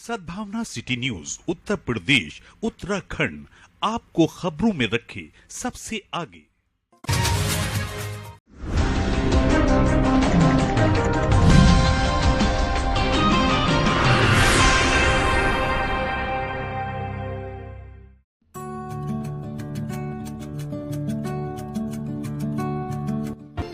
सद्भावना city news Uttar Pradesh Uttarakhand आपको खबरों में रखे सबसे आगे।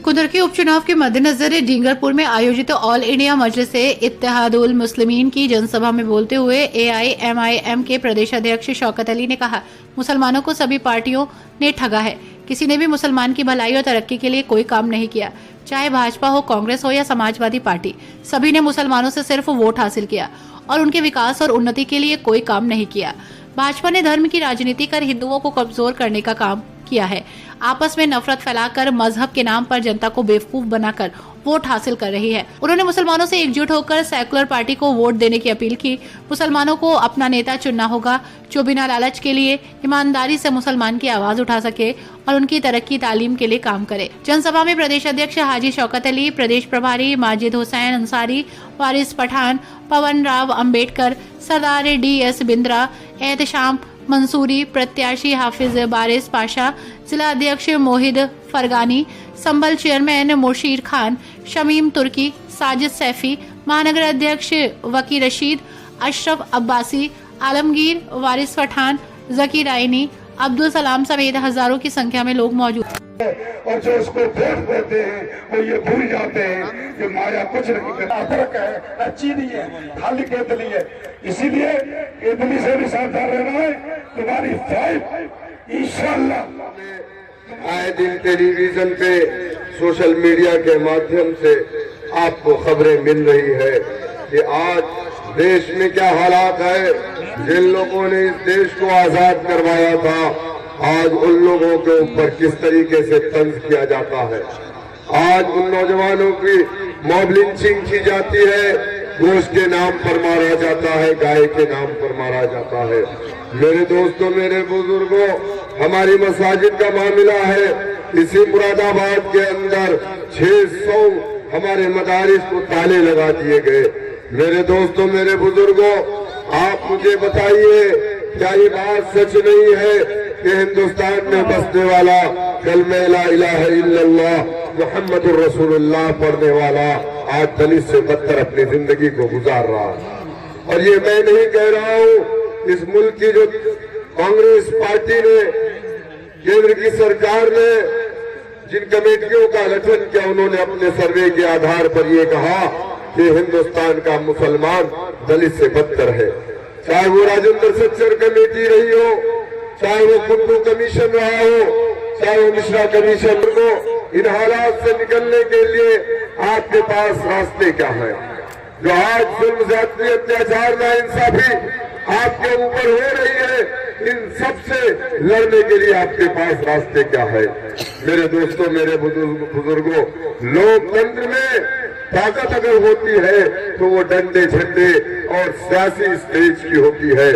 कुदर के उपचुनाव के मद्देनजर डींगरपुर में आयोजित ऑल इंडिया मजलिस-ए-इत्तेहादुल मुस्लिमीन की जनसभा में बोलते हुए एआईएमआईएम के प्रदेश अध्यक्ष शौकत अली ने कहा, मुसलमानों को सभी पार्टियों ने ठगा है। किसी ने भी मुसलमान की भलाई और तरक्की के लिए कोई काम नहीं किया, चाहे भाजपा हो, कांग्रेस हो या समाजवादी पार्टी। सभी ने मुसलमानों से सिर्फ वोट हासिल किया और उनके विकास और उन्नति के लिए कोई काम नहीं किया। भाजपा ने धर्म की राजनीति कर हिंदुओं को कमजोर करने का काम किया है। आपस में नफरत फैलाकर मजहब के नाम पर जनता को बेवकूफ बनाकर वोट हासिल कर रही है। उन्होंने मुसलमानों से एकजुट होकर सेकुलर पार्टी को वोट देने की अपील की। मुसलमानों को अपना नेता चुनना होगा जो बिना लालच के लिए ईमानदारी से मुसलमान की आवाज उठा सके और उनकी तरक्की तालीम के लिए काम करे। जनसभा में प्रदेश अध्यक्ष हाजी शौकत अली, प्रदेश प्रभारी माजिद हुसैन अंसारी, वारिस पठान, पवन राव अम्बेडकर, सरदार DS बिंद्रा, एहतशाम मंसूरी, प्रत्याशी हाफिज बारिस पाशा, जिला अध्यक्ष मोहिद फरगानी, संभल चेयरमैन मुर्शीद खान, शमीम तुर्की, साजिद सैफी, महानगर अध्यक्ष वकी रशीद, अशरफ अब्बासी, आलमगीर, वारिस पठान, जकीर आइनी, अब्दुल सलाम समेत हजारों की संख्या में लोग मौजूद और जो उसको वोट देते हैं वो ये भूल जाते हैं कि माया कुछ नहीं अदरक है, अच्छी नहीं है, खाली केतली है। इसीलिए केतली से भी सावधान रहना है। तुम्हारी फाइट इंशाअल्लाह आए दिन टेलीविजन पे, सोशल मीडिया के माध्यम से आपको खबरें मिल रही है कि आज देश में क्या हालात है। जिन लोगों ने इस देश को आजाद करवाया था, आज उन लोगों के ऊपर किस तरीके से तंज किया जाता है। आज उन नौजवानों की मॉब लिंचिंग की जाती है, गोश्त के नाम पर मारा जाता है, गाय के नाम पर मारा जाता है। मेरे दोस्तों, मेरे बुजुर्गों, हमारी मसाजिद का मामला है। इसी मुरादाबाद के अंदर 600 हमारे मदारिस को ताले लगा दिए गए। मेरे दोस्तों, मेरे बुजुर्गों, आप मुझे बताइए, क्या ये बात सच नहीं है कि हिंदुस्तान में बसने वाला कलमे ला इलाहा इल्लल्लाह मुहम्मदुर रसूलुल्लाह पढ़ने वाला आज दलित से बदतर अपनी जिंदगी को गुजार रहा है। और ये मैं नहीं कह रहा हूँ, इस मुल्क की जो कांग्रेस पार्टी ने, केंद्र की सरकार ने जिन कमेटियों का गठन किया, उन्होंने अपने सर्वे के आधार पर ये कहा कि हिंदुस्तान का मुसलमान दलित से बदतर है। चाहे वो राजेंद्र सच्चर कमेटी रही हो, चाहे वो कुंडू कमीशन रहा हो, चाहे वो मिश्रा कमीशन हो, इन हालात से निकलने के लिए आपके पास रास्ते क्या है? जो आज जुल्म ज्यादती अत्याचार नाइंसाफी आपके ऊपर हो रही है, इन सब से लड़ने के लिए आपके पास रास्ते क्या है? मेरे दोस्तों, मेरे बुजुर्गों, लोकतंत्र में ताकत अगर होती है तो वो डंडे झंडे और सियासी स्टेज की होती है।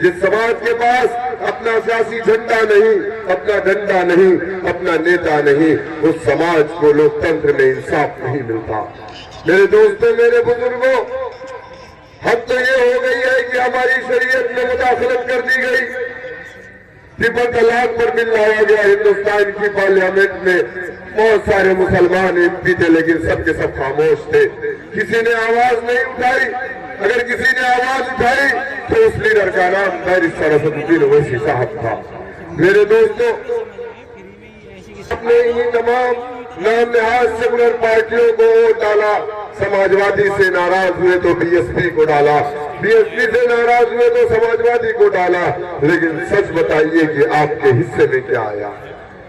जिस समाज के पास अपना सियासी झंडा नहीं, अपना डंडा नहीं, अपना नेता नहीं, उस समाज को लोकतंत्र में इंसाफ नहीं मिलता। मेरे दोस्तों, मेरे बुजुर्गों, हद तो ये हो गई है कि हमारी शरीयत में मुदाखलत कर दी गई। ट्रिपल तलाक पर बिल लाया गया हिंदुस्तान की पार्लियामेंट में। बहुत सारे मुसलमान MP थे, लेकिन सबके सब खामोश थे, किसी ने आवाज नहीं उठाई। अगर किसी ने आवाज उठाई तो उस लीडर का नाम बैरिस्टर असदुद्दीन ओवैसी साहब था। मेरे दोस्तों, अपने इन्हीं तमाम नाम नहाज सेकुलर पार्टियों को वोट डाला। समाजवादी से नाराज हुए तो BSP को डाला, BSP से नाराज हुए तो समाजवादी को डाला। लेकिन सच बताइए कि आपके हिस्से में क्या आया?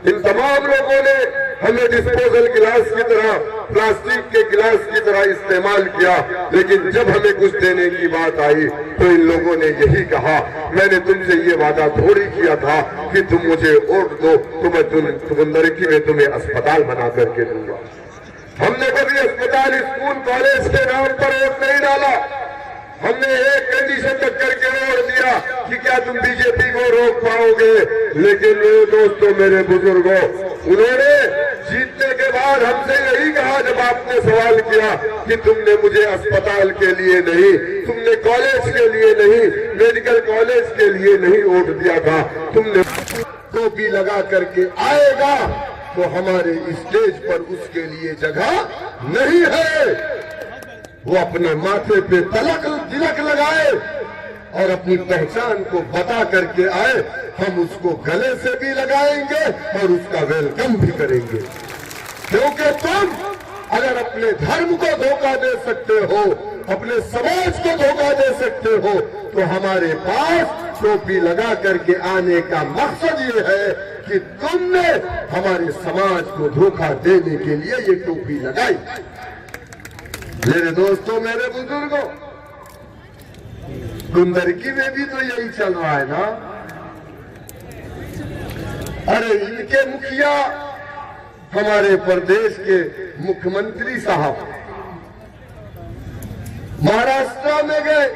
इन तमाम लोगों ने हमें डिस्पोजल गिलास की तरह, प्लास्टिक के गिलास की तरह इस्तेमाल किया। लेकिन जब हमें कुछ देने की बात आई तो इन लोगों ने यही कहा, मैंने तुमसे ये वादा थोड़ी किया था कि तुम मुझे वोट दो तो मैं तुम में तुम्हें अस्पताल बना करके दूंगा। हमने कभी अस्पताल, स्कूल, कॉलेज के नाम पर वोट नहीं डाला। हमने एक कंडीशन तक करके वोट दिया कि क्या तुम बीजेपी को रोक पाओगे। लेकिन मेरे दोस्तों, मेरे बुजुर्गों, उन्होंने जीतने के उसके बाद हमसे यही कहा जब आपने सवाल किया कि तुमने मुझे अस्पताल के लिए नहीं, तुमने कॉलेज के लिए नहीं, मेडिकल कॉलेज के लिए नहीं वोट दिया था, तुमने टोपी लगा करके आएगा तो हमारे स्टेज पर उसके लिए जगह नहीं है। वो अपने माथे पे तिलक लगाए और अपनी पहचान को बता करके आए, हम उसको गले से भी लगाएंगे और उसका वेलकम भी करेंगे। क्योंकि तुम अगर अपने धर्म को धोखा दे सकते हो, अपने समाज को धोखा दे सकते हो, तो हमारे पास टोपी लगा करके आने का मकसद ये है कि तुमने हमारे समाज को धोखा देने के लिए ये टोपी लगाई। मेरे दोस्तों, मेरे बुजुर्गों, कुंदरकी में भी तो यही चल रहा है ना। अरे इनके मुखिया हमारे प्रदेश के मुख्यमंत्री साहब महाराष्ट्र में गए,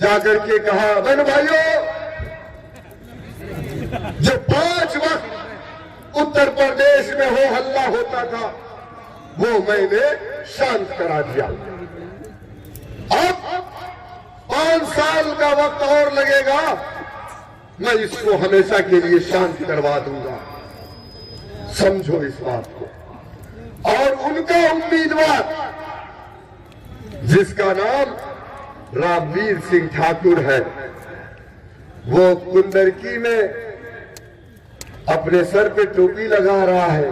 जाकर के कहा, बहन भाइयों, जो 5 वक्त उत्तर प्रदेश में हो हल्ला होता था वो मैंने शांत करा दिया। अब 5 साल का वक्त और लगेगा, मैं इसको हमेशा के लिए शांत करवा दूंगा। समझो इस बात को। और उनका उम्मीदवार जिसका नाम रामवीर सिंह ठाकुर है, वो कुंदरकी में अपने सर पे टोपी लगा रहा है,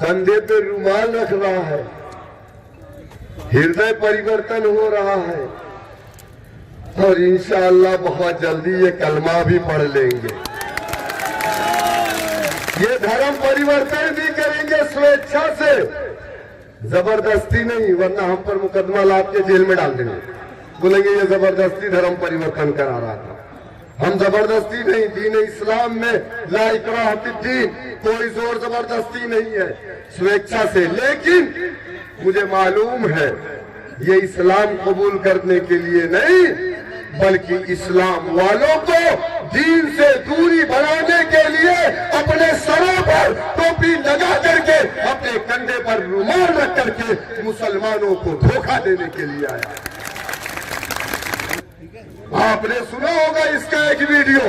कंधे पे रुमाल रख रहा है, हृदय परिवर्तन हो रहा है और इंशाअल्लाह बहुत जल्दी ये कलमा भी पढ़ लेंगे। ये धर्म परिवर्तन भी करेंगे स्वेच्छा से, जबरदस्ती नहीं, वरना हम पर मुकदमा लाद के जेल में डाल देंगे। बोलेंगे ये जबरदस्ती धर्म परिवर्तन करा रहा था। हम जबरदस्ती नहीं, दीन इस्लाम में ला इकराह फिद्दीन, कोई जोर जबरदस्ती नहीं है, स्वेच्छा से। लेकिन मुझे मालूम है ये इस्लाम कबूल करने के लिए नहीं, बल्कि इस्लाम वालों को दीन से दूरी बनाने के लिए अपने सरों पर टोपी लगा करके, अपने कंधे पर रुमाल रख करके मुसलमानों को धोखा देने के लिए आया। आपने सुना होगा इसका एक वीडियो,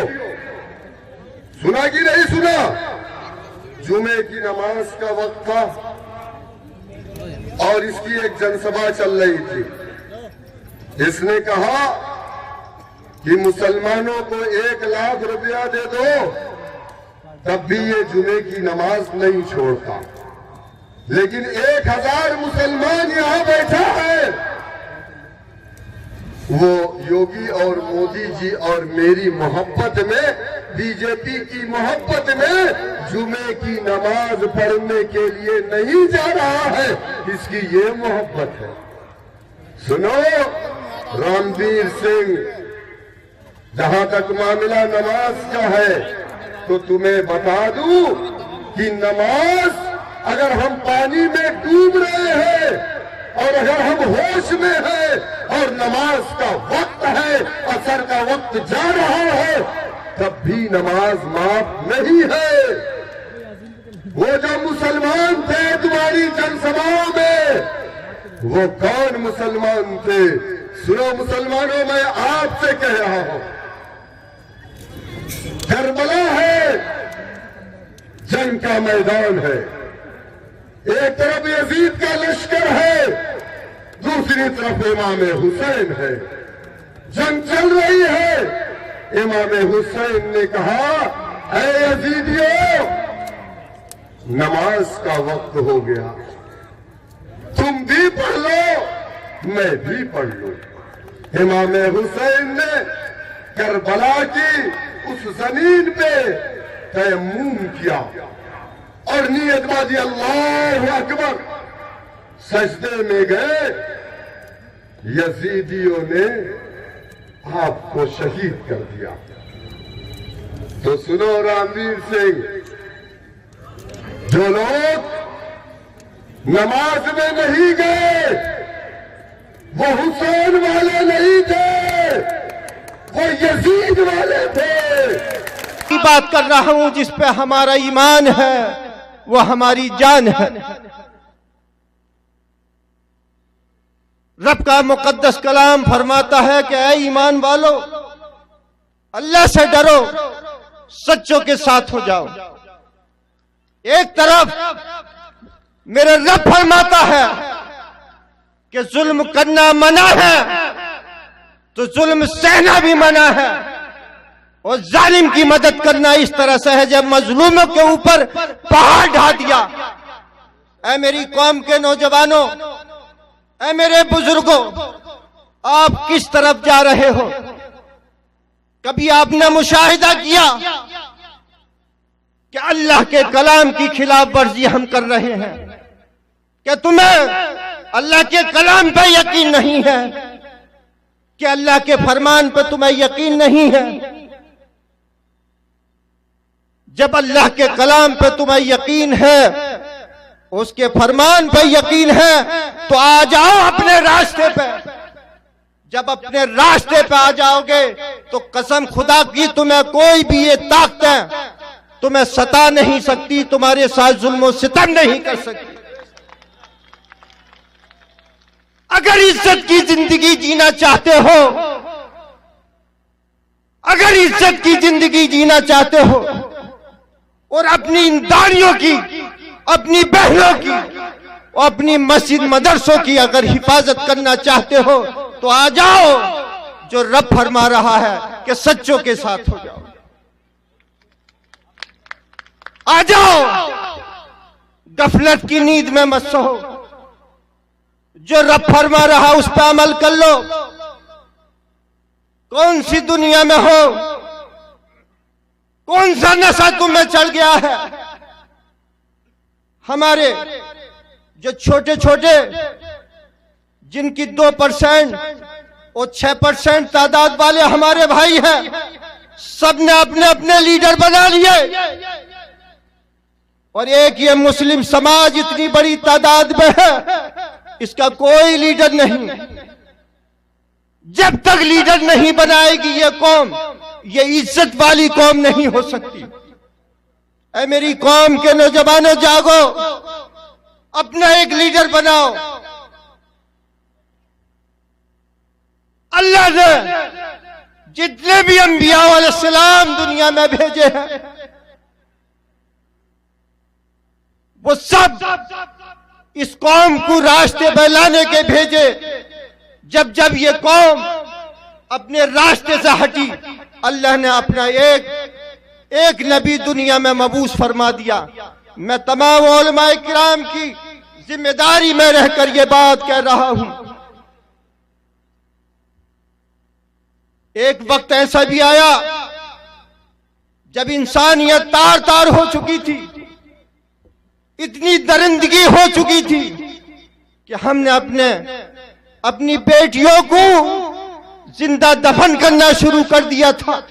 सुना कि नहीं सुना? जुमे की नमाज का वक्त था और इसकी एक जनसभा चल रही थी। इसने कहा कि मुसलमानों को 1 लाख रुपया दे दो तब भी ये जुमे की नमाज नहीं छोड़ता। लेकिन 1000 मुसलमान यहां बैठा है, वो योगी और मोदी जी और मेरी मोहब्बत में, बीजेपी की मोहब्बत में जुमे की नमाज पढ़ने के लिए नहीं जा रहा है, इसकी ये मोहब्बत है। सुनो रामवीर सिंह, जहां तक मामला नमाज का है तो तुम्हें बता दूं कि नमाज अगर हम पानी में डूब रहे हैं और अगर हम होश में हैं और नमाज का वक्त है, असर का वक्त जा रहा है, तब भी नमाज माफ नहीं है। वो जो मुसलमान थे तुम्हारी जनसभाओं में, वो कौन मुसलमान थे? सुनो मुसलमानों, मैं आपसे कह रहा हूं, करबला है, जंग का मैदान है, एक तरफ यजीद का लश्कर है, दूसरी तरफ इमाम हुसैन है, जंग चल रही है। इमाम हुसैन ने कहा, ऐ यजीदियों, नमाज का वक्त हो गया, तुम भी पढ़ लो, मैं भी पढ़ लूं। इमाम हुसैन ने करबला की उस जमीन पे तयम्मुम किया और नियत बाजी अल्लाह अकबर, सजदे में गए। यजीदियों ने आपको शहीद कर दिया। तो सुनो रामवीर सिंह, जो लोग नमाज में नहीं गए वो हुसैन वाले नहीं थे, वो यजीद वाले थे। बात कर रहा हूं जिस पे हमारा ईमान है, वो हमारी जान है। रब का मुकद्दस कलाम फरमाता है कि ऐ ईमान वालो, अल्लाह से डरो, सच्चों के साथ हो जाओ। एक तरफ मेरे रब फरमाता है कि जुल्म करना मना है, तो जुल्म सहना भी मना है, और जालिम की मदद करना इस तरह से है जब मजलूमों के ऊपर पहाड़ ढा दिया। ऐ मेरी कौम के नौजवानों, ऐ मेरे बुजुर्गों, आप किस तरफ जा रहे हो? कभी आपने मुशाहिदा किया कि अल्लाह के कलाम की खिलाफ वर्जी हम कर रहे हैं? क्या तुम्हें अल्लाह के कलाम पे यकीन नहीं है? कि अल्लाह के फरमान पे तुम्हें यकीन नहीं है? जब अल्लाह के कलाम पे तुम्हें यकीन है, उसके फरमान पे यकीन है, तो आ जाओ अपने रास्ते पे। जब अपने रास्ते पे आ जाओगे तो कसम खुदा की तुम्हें कोई भी ये ताकतें तुम्हें सता नहीं सकती, तुम्हारे साथ जुल्म और सितम नहीं कर सकती। अगर इज्जत की जिंदगी जीना चाहते हो, अगर इज्जत की जिंदगी जीना चाहते हो और अपनी इन दानियों की, अपनी बहनों की और अपनी मस्जिद मदरसों की अगर हिफाजत करना चाहते हो, तो आ जाओ। जो रब फरमा रहा है कि सच्चों के साथ हो जाओ, आ जाओ, गफलत की नींद में मत सो। जो रब फरमा रहा उस पर अमल कर लो। कौन सी दुनिया में हो, कौन सा नशा तुम्हें चढ़ गया है? हमारे जो छोटे छोटे जिनकी 2% और 6% तादाद वाले हमारे भाई हैं, सबने अपने अपने लीडर बना लिए, और एक ये मुस्लिम समाज इतनी बड़ी तादाद में है, इसका कोई लीडर नहीं। जब तक लीडर नहीं बनाएगी ये कौम, ये इज्जत वाली कौम नहीं हो सकती। ऐ मेरी कौम के नौजवानों, जागो, अपना एक लीडर बनाओ। अल्लाह ने जितने भी अंबिया अलैहिस्सलाम दुनिया में भेजे हैं, वो सब इस कौम को रास्ते पे लाने के भेजे। जब जब ये कौम अपने रास्ते से हटी, अल्लाह ने अपना एक नबी दुनिया में मबूस फरमा दिया। मैं तमाम उलमाए किराम की जिम्मेदारी में रहकर ये बात कह रहा हूं। एक वक्त ऐसा भी आया जब इंसानियत तार तार हो चुकी थी, इतनी दरिंदगी हो चुकी थी कि हमने अपनी बेटियों को जिंदा दफन करना शुरू कर दिया था।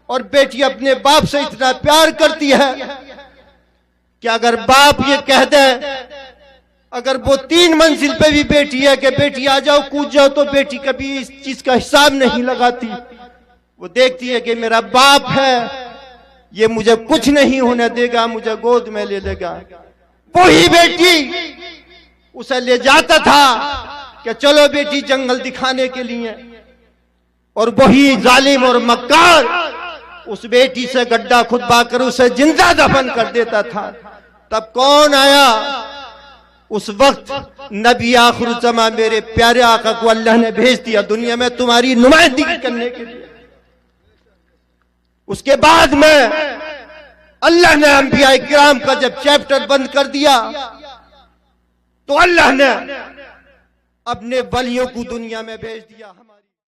और बेटी अपने बाप से इतना प्यार करती है कि अगर बाप ये कह दे, अगर वो 3 मंजिल पे भी बेटी है कि बेटी आ जाओ, कूद जाओ, तो बेटी कभी इस चीज का हिसाब नहीं लगाती। वो देखती है कि मेरा बाप है, ये मुझे कुछ नहीं होने देगा, मुझे गोद में ले लेगा। वही बेटी उसे ले जाता था कि चलो बेटी जंगल दिखाने के लिए, और वही जालिम और मक्कार उस बेटी से गड्ढा खुदवा कर उसे जिंदा दफन कर देता था। तब कौन आया? उस वक्त नबी आखिर जमा मेरे प्यारे आका को अल्लाह ने भेज दिया दुनिया में तुम्हारी नुमाइंदगी करने के लिए। उसके बाद में अल्लाह ने अंबिया किराम का जब चैप्टर बंद कर दिया, तो अल्लाह ने अपने वलियों को दुनिया में भेज दिया।